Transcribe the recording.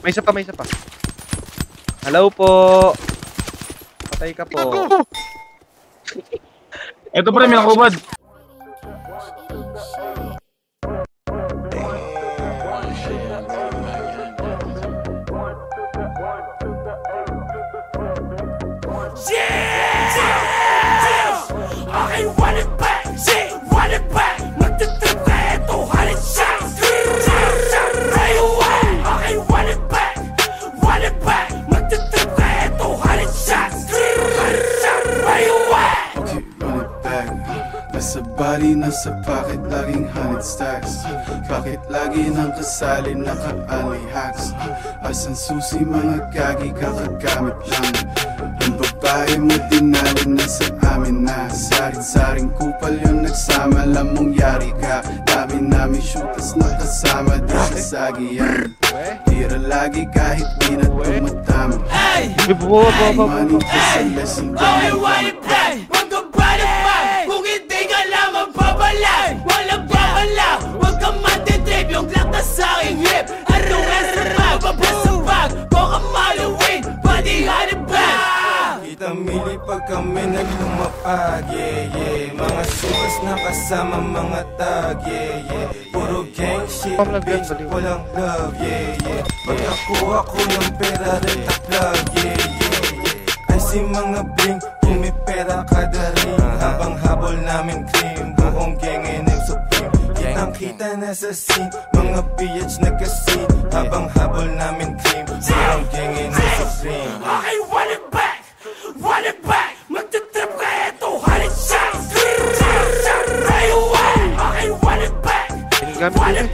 May isa pa, may isa pa. Hello po. Patay ka po. Ito pre, may nakubad. Okay, run it back, yeah, run it back. Magtitrip ka ito, 100 shots. Right away. Okay, run it back, run it back. Magtitrip ka ito, 100 shots. Right away. Okay, run it back. Nasa body, nasa pocket, laging 100 stacks. Bakit lagi nang kasali, naka-alley hacks? Asan susi, mga gagi, kakagamit lang. Ang babae mo dinali na sa amin na. Saring-saring kupal yung nagsama, alam mong yari ka. Dami namin shooters na kasama, di sasagi yan. Tira lagi kahit di na tumatama. Ay! Money just a lesson, Okay, run it back. Huwag ka balipan. Kung hindi ka lang magbabalag. Walang babala. Huwag ka matitrip. Yung glock na sa aking hip. Anong nasa bag? Babas sa bag. Baka maluwin. Pwede hanip back. Itamili pag kami naglumapag, yeah, yeah. Mga sukas na kasama mga tag, yeah, yeah. Puro gang shit, bitch, walang love, yeah, yeah. Pagkakuha ko ng pera, renta plug, yeah, yeah, yeah. Ay si mga bling, pumipera kada ring. Habang habol namin cream, buong gang ay nag-supreme. Kitang-kita na sa scene, mga PH nagka-scene. Habang habol namin cream, buong gang ay nag-supreme. Okay, run it back. Run it back. Magtitrip ka ito, 100 shots. Right away. Okay, run it back. Run it